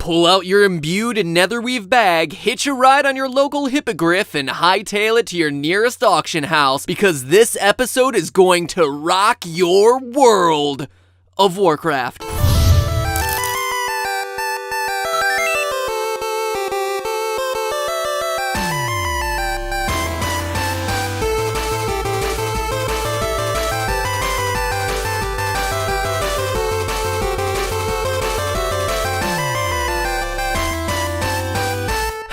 Pull out your imbued netherweave bag, hitch a ride on your local hippogriff, and hightail it to your nearest auction house, because this episode is going to rock your World of Warcraft.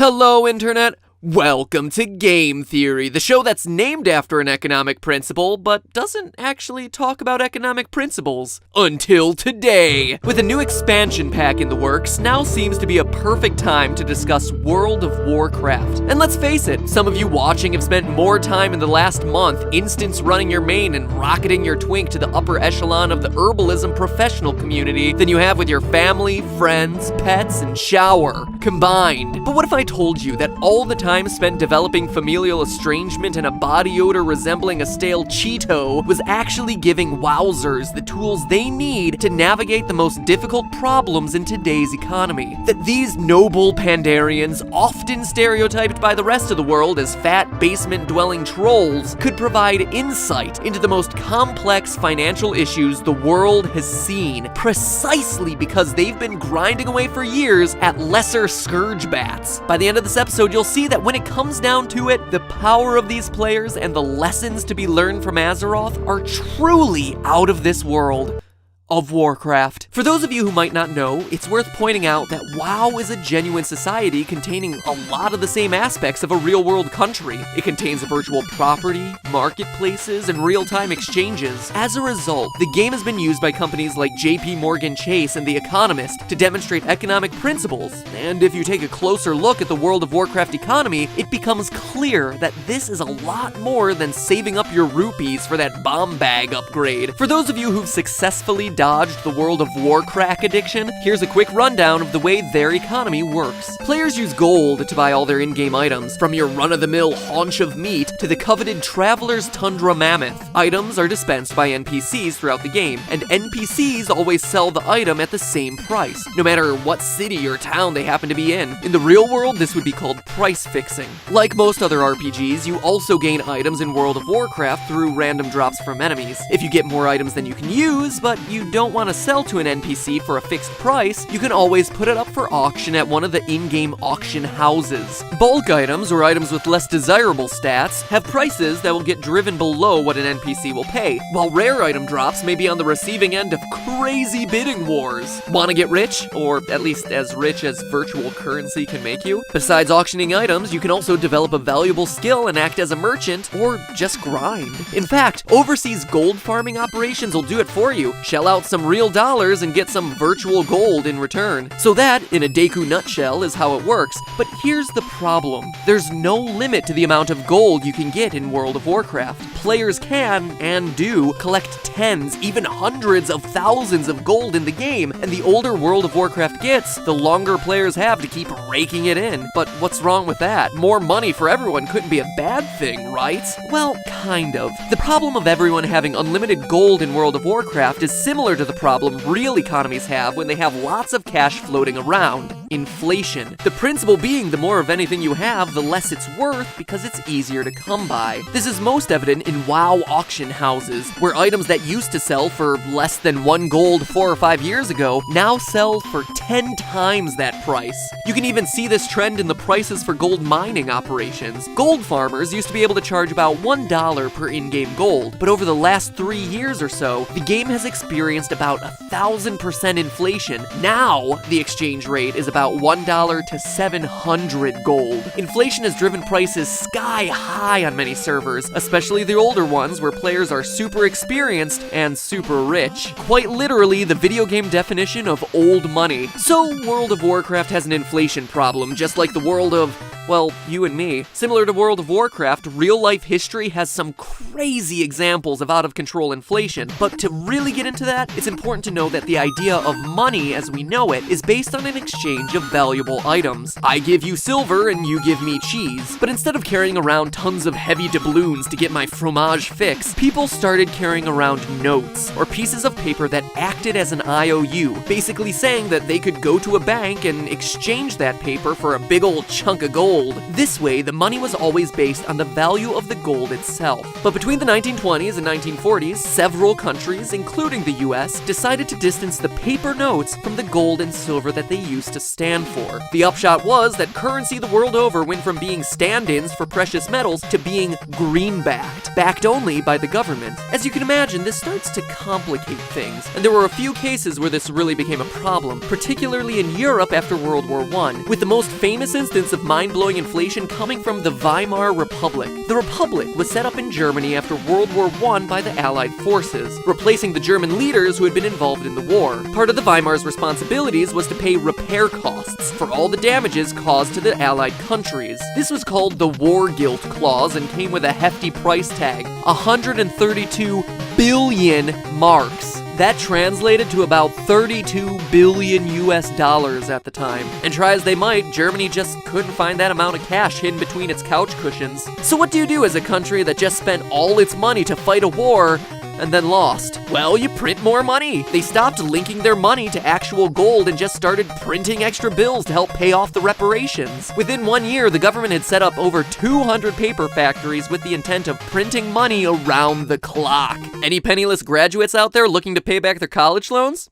Hello, Internet. Welcome to Game Theory, the show that's named after an economic principle, but doesn't actually talk about economic principles. Until today. With a new expansion pack in the works, now seems to be a perfect time to discuss World of Warcraft. And let's face it, some of you watching have spent more time in the last month instance running your main and rocketing your twink to the upper echelon of the herbalism professional community than you have with your family, friends, pets, and shower combined. But what if I told you that all the time spent developing familial estrangement and a body odor resembling a stale Cheeto was actually giving wowzers the tools they need to navigate the most difficult problems in today's economy? That these noble Pandarians, often stereotyped by the rest of the world as fat basement-dwelling trolls, could provide insight into the most complex financial issues the world has seen, precisely because they've been grinding away for years at lesser scourge bats. By the end of this episode, you'll see that when it comes down to it, the power of these players and the lessons to be learned from Azeroth are truly out of this world of Warcraft. For those of you who might not know, it's worth pointing out that WoW is a genuine society containing a lot of the same aspects of a real-world country. It contains a virtual property, marketplaces, and real-time exchanges. As a result, the game has been used by companies like JP Morgan Chase and The Economist to demonstrate economic principles, and if you take a closer look at the World of Warcraft economy, it becomes clear that this is a lot more than saving up your rupees for that bomb bag upgrade. For those of you who've successfully dodged the World of Warcraft addiction, here's a quick rundown of the way their economy works. Players use gold to buy all their in-game items, from your run-of-the-mill haunch of meat to the coveted Traveler's Tundra Mammoth. Items are dispensed by NPCs throughout the game, and NPCs always sell the item at the same price, no matter what city or town they happen to be in. In the real world, this would be called price fixing. Like most other RPGs, you also gain items in World of Warcraft through random drops from enemies. If you get more items than you can use, but you don't want to sell to an NPC for a fixed price, you can always put it up for auction at one of the in-game auction houses. Bulk items, or items with less desirable stats, have prices that will get driven below what an NPC will pay, while rare item drops may be on the receiving end of crazy bidding wars. Want to get rich? Or at least as rich as virtual currency can make you? Besides auctioning items, you can also develop a valuable skill and act as a merchant, or just grind. In fact, overseas gold farming operations will do it for you. Shell out some real dollars and get some virtual gold in return. So that, in a Deku nutshell, is how it works. But here's the problem. There's no limit to the amount of gold you can get in World of Warcraft. Players can, and do, collect tens, even hundreds of thousands of gold in the game, and the older World of Warcraft gets, the longer players have to keep raking it in. But what's wrong with that? More money for everyone couldn't be a bad thing, right? Well, kind of. The problem of everyone having unlimited gold in World of Warcraft is similar to the problem real economies have when they have lots of cash floating around. Inflation. The principle being the more of anything you have, the less it's worth because it's easier to come by. This is most evident in WoW auction houses, where items that used to sell for less than 1 gold 4 or 5 years ago now sell for 10 times that price. You can even see this trend in the prices for gold mining operations. Gold farmers used to be able to charge about $1 per in-game gold, but over the last 3 years or so, the game has experienced about 1,000% inflation. Now, the exchange rate is about $1 to 700 gold. Inflation has driven prices sky high on many servers, especially the older ones where players are super experienced and super rich. Quite literally, the video game definition of old money. So, World of Warcraft has an inflation problem, just like the world of, well, you and me. Similar to World of Warcraft, real-life history has some crazy examples of out-of-control inflation. But to really get into that, it's important to know that the idea of money as we know it is based on an exchange exchange of valuable items. I give you silver and you give me cheese. But instead of carrying around tons of heavy doubloons to get my fromage fix, people started carrying around notes, or pieces of paper that acted as an IOU, basically saying that they could go to a bank and exchange that paper for a big old chunk of gold. This way, the money was always based on the value of the gold itself. But between the 1920s and 1940s, several countries, including the US, decided to distance the paper notes from the gold and silver that they used to stand for. The upshot was that currency the world over went from being stand-ins for precious metals to being greenbacked, backed only by the government. As you can imagine, this starts to complicate things, and there were a few cases where this really became a problem, particularly in Europe after World War I, with the most famous instance of mind-blowing inflation coming from the Weimar Republic. The Republic was set up in Germany after World War I by the Allied forces, replacing the German leaders who had been involved in the war. Part of the Weimar's responsibilities was to pay repair costs for all the damages caused to the Allied countries. This was called the War Guilt Clause and came with a hefty price tag, 132 billion marks. That translated to about 32 billion US dollars at the time. And try as they might, Germany just couldn't find that amount of cash hidden between its couch cushions. So what do you do as a country that just spent all its money to fight a war and then lost? Well, you print more money. They stopped linking their money to actual gold and just started printing extra bills to help pay off the reparations. Within 1 year, the government had set up over 200 paper factories with the intent of printing money around the clock. Any penniless graduates out there looking to pay back their college loans?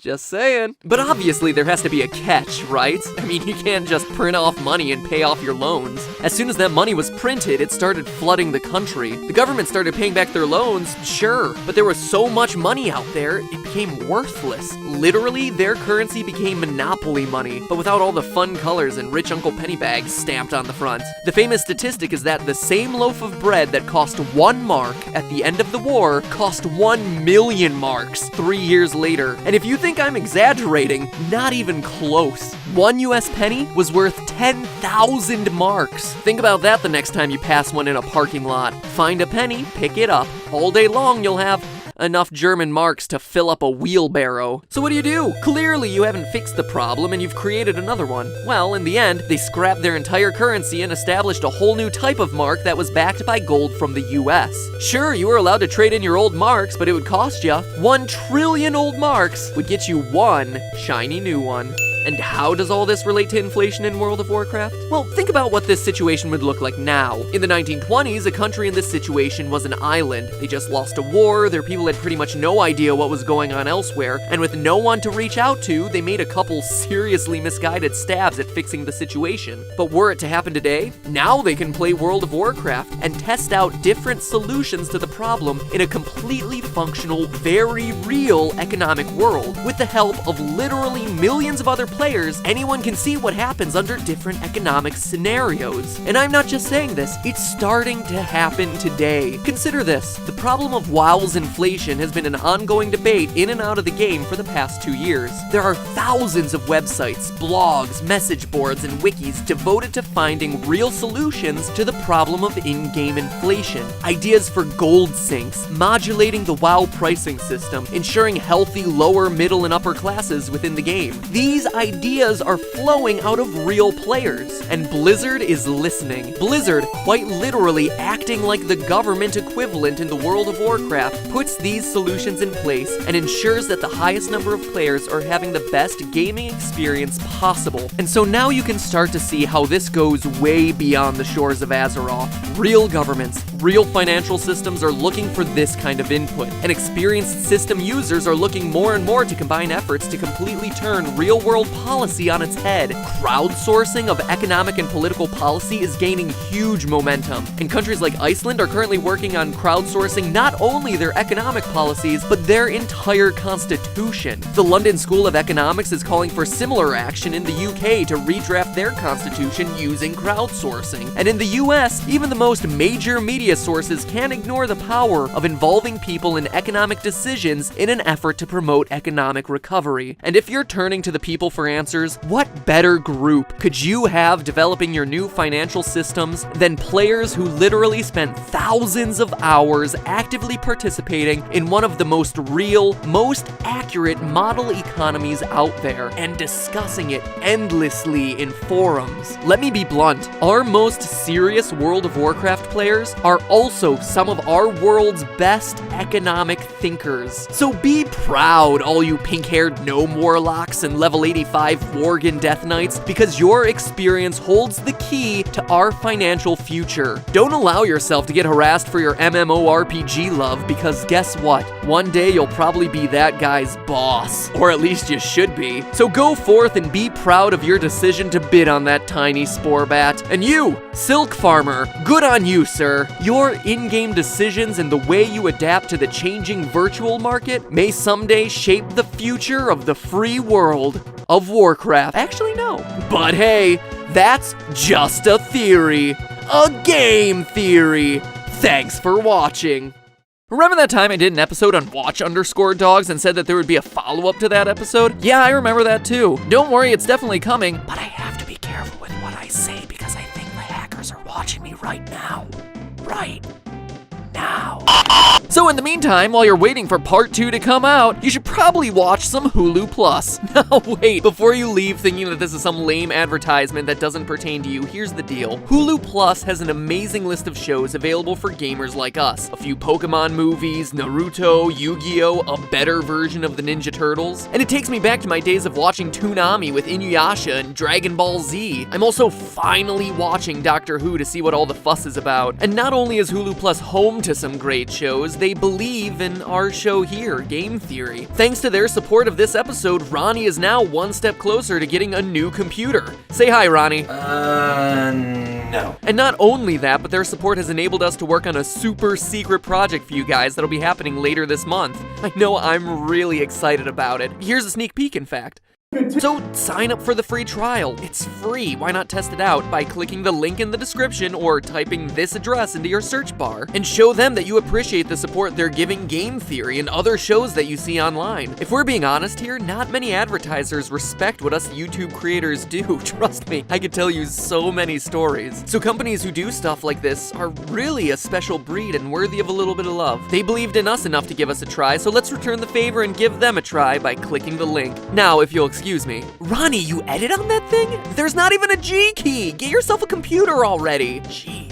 Just saying. But obviously there has to be a catch, right? I mean, you can't just print off money and pay off your loans. As soon as that money was printed, it started flooding the country. The government started paying back their loans, sure, but there was so much money out there, it became worthless. Literally, their currency became monopoly money, but without all the fun colors and rich Uncle Pennybags stamped on the front. The famous statistic is that the same loaf of bread that cost 1 mark at the end of the war cost 1 million marks 3 years later. And if you think I'm exaggerating, not even close. 1 US penny was worth 10,000 marks. Think about that the next time you pass one in a parking lot. Find a penny, pick it up. All day long you'll have enough German marks to fill up a wheelbarrow. So what do? Clearly you haven't fixed the problem and you've created another one. Well, in the end, they scrapped their entire currency and established a whole new type of mark that was backed by gold from the US. Sure, you were allowed to trade in your old marks, but it would cost you 1 trillion old marks would get you 1 shiny new one. And how does all this relate to inflation in World of Warcraft? Well, think about what this situation would look like now. In the 1920s, a country in this situation was an island. They just lost a war, their people had pretty much no idea what was going on elsewhere, and with no one to reach out to, they made a couple seriously misguided stabs at fixing the situation. But were it to happen today, now they can play World of Warcraft and test out different solutions to the problem in a completely functional, very real economic world. With the help of literally millions of other players, anyone can see what happens under different economic scenarios. And I'm not just saying this, it's starting to happen today. Consider this, the problem of WoW's inflation has been an ongoing debate in and out of the game for the past 2 years. There are thousands of websites, blogs, message boards, and wikis devoted to finding real solutions to the problem of in-game inflation. Ideas for gold sinks, modulating the WoW pricing system, ensuring healthy lower, middle, and upper classes within the game. These ideas are flowing out of real players, and Blizzard is listening. Blizzard, quite literally acting like the government equivalent in the World of Warcraft, puts these solutions in place and ensures that the highest number of players are having the best gaming experience possible. And so now you can start to see how this goes way beyond the shores of Azeroth. Real governments, real financial systems are looking for this kind of input, and experienced system users are looking more and more to combine efforts to completely turn real-world policy on its head. Crowdsourcing of economic and political policy is gaining huge momentum, and countries like Iceland are currently working on crowdsourcing not only their economic policies, but their entire constitution. The London School of Economics is calling for similar action in the UK to redraft their constitution using crowdsourcing. And in the US, even the most major media media sources can't ignore the power of involving people in economic decisions in an effort to promote economic recovery. And if you're turning to the people for answers, what better group could you have developing your new financial systems than players who literally spent thousands of hours actively participating in one of the most real, most accurate model economies out there and discussing it endlessly in forums? Let me be blunt, our most serious World of Warcraft players are also some of our world's best economic thinkers. So be proud, all you pink-haired gnome warlocks and level 85 Worgen Death Knights, because your experience holds the key to our financial future. Don't allow yourself to get harassed for your MMORPG love, because guess what? One day you'll probably be that guy's boss. Or at least you should be. So go forth and be proud of your decision to bid on that tiny spore bat. And you, Silk Farmer, good on you, sir. Your in-game decisions and the way you adapt to the changing virtual market may someday shape the future of the free world of Warcraft. Actually, no. But hey, that's just a theory. A game theory. Thanks for watching. Remember that time I did an episode on watch_dogs and said that there would be a follow-up to that episode? Yeah, I remember that too. Don't worry, it's definitely coming. But I have to be careful with what I say because I think the hackers are watching me right now. Right now. So in the meantime, while you're waiting for part 2 to come out, you should probably watch some Hulu Plus. Now wait, before you leave thinking that this is some lame advertisement that doesn't pertain to you, here's the deal. Hulu Plus has an amazing list of shows available for gamers like us. A few Pokemon movies, Naruto, Yu-Gi-Oh!, a better version of the Ninja Turtles. And it takes me back to my days of watching Toonami with Inuyasha and Dragon Ball Z. I'm also finally watching Doctor Who to see what all the fuss is about. And not only is Hulu Plus home to some great shows, they believe in our show here, Game Theory. Thanks to their support of this episode, Ronnie is now one step closer to getting a new computer. Say hi, Ronnie. No. And not only that, but their support has enabled us to work on a super secret project for you guys that'll be happening later this month. I know I'm really excited about it. Here's a sneak peek, in fact. So sign up for the free trial. It's free. Why not test it out by clicking the link in the description or typing this address into your search bar and show them that you appreciate the support they're giving Game Theory and other shows that you see online. If we're being honest here, not many advertisers respect what us YouTube creators do. Trust me, I could tell you so many stories. So companies who do stuff like this are really a special breed and worthy of a little bit of love. They believed in us enough to give us a try, so let's return the favor and give them a try by clicking the link. Now, if you'll excuse me. Ronnie, you edit on that thing? There's not even a G key! Get yourself a computer already! Jeez.